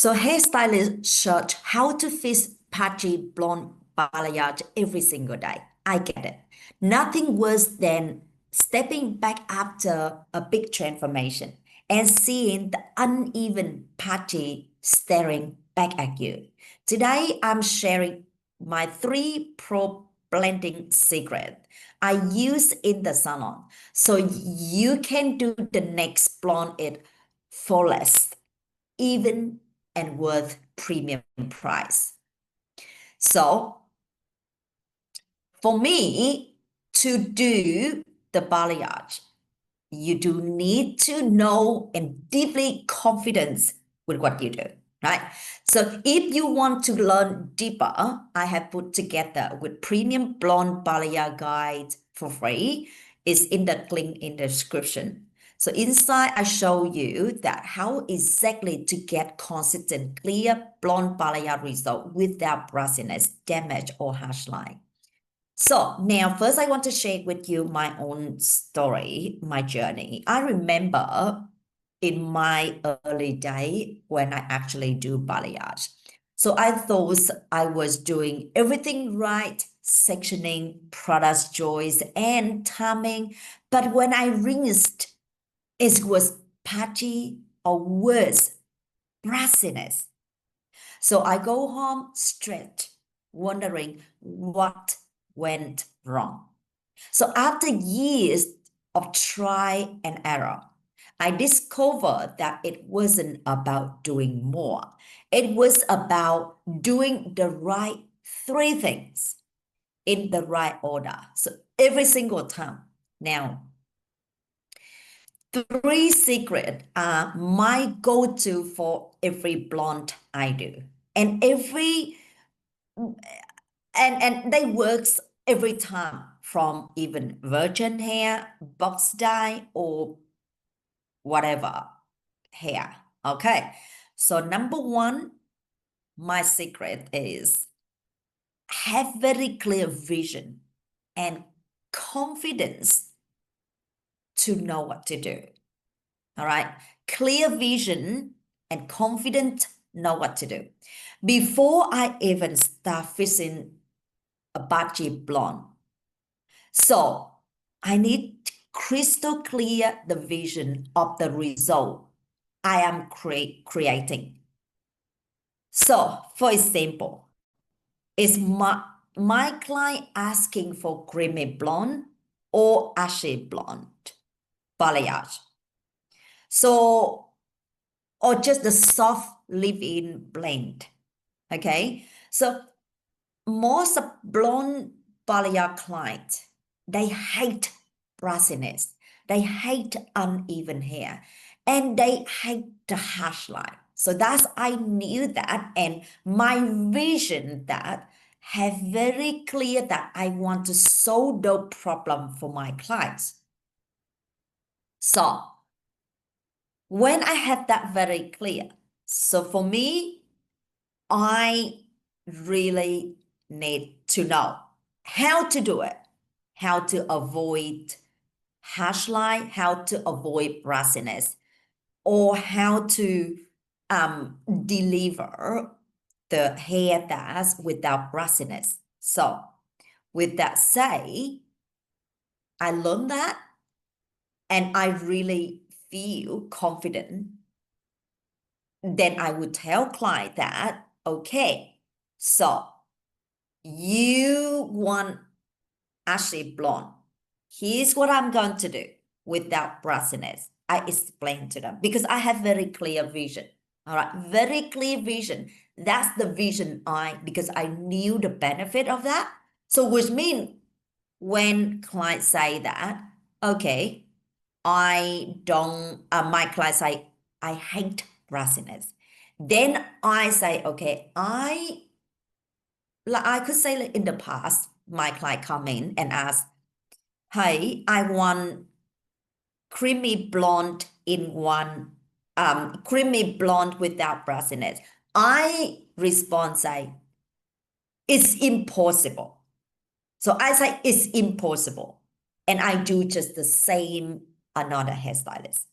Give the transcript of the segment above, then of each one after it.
So hairstylists search how to fix patchy blonde balayage every single day. I get it. Nothing worse than stepping back after a big transformation and seeing the uneven patchy staring back at you. Today, I'm sharing my 3 pro blending secret I use in the salon so you can do the next blonde it flawless, even and worth premium price. So for me to do the balayage, you do need to know and deeply confident with what you do, right? So if you want to learn deeper, I have put together with premium blonde balayage guide for free. It's in the link in the description. So inside, I show you that how exactly to get consistent, clear blonde balayage result without brassiness, damage, or harsh line. So now, first, I want to share with you my own story, my journey. I remember in my early day when I actually do balayage. So I thought I was doing everything right, sectioning, product choice, and timing. But when I rinsed, it was patchy or worse, brassiness. So I go home straight, wondering what went wrong. So after years of try and error, I discovered that it wasn't about doing more. It was about doing the right 3 things in the right order. So every single time. Now, 3 secrets are my go-to for every blonde I do. And they works every time from even virgin hair, box dye, or whatever hair. Okay. So number 1, my secret is have very clear vision and confidence to know what to do. All right. Clear vision and confident know what to do. Before I even start fixing a budget blonde. So I need crystal clear the vision of the result I am creating. So for example, is my client asking for creamy blonde or ashy blonde balayage? So, or just the soft leave-in blend, okay? So most blonde balayage clients, they hate brassiness, they hate uneven hair, and they hate the harsh line. So that's, I knew that, and my vision that have very clear that I want to solve the problem for my clients. So when I have that very clear, so for me, I really need to know how to do it, how to avoid harsh line, how to avoid brassiness, or how to deliver the hair that's without brassiness. So with that say, I learned that and I really feel confident. Then I would tell client that, okay, so you want ashy blonde. Here's what I'm going to do without brassiness. I explain to them because I have very clear vision. All right, very clear vision. That's the vision because I knew the benefit of that. So which means when clients say that, okay, I don't, my clients say, I hate brassiness. Then I say, okay, I could say like in the past, my client come in and ask, hey, I want creamy blonde in one, creamy blonde without brassiness. I respond say, it's impossible. So I say it's impossible. And I do just the same another hairstylist.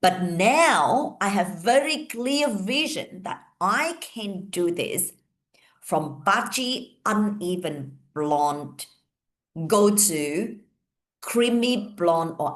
But now I have very clear vision that I can do this from patchy, uneven blonde, go to creamy blonde or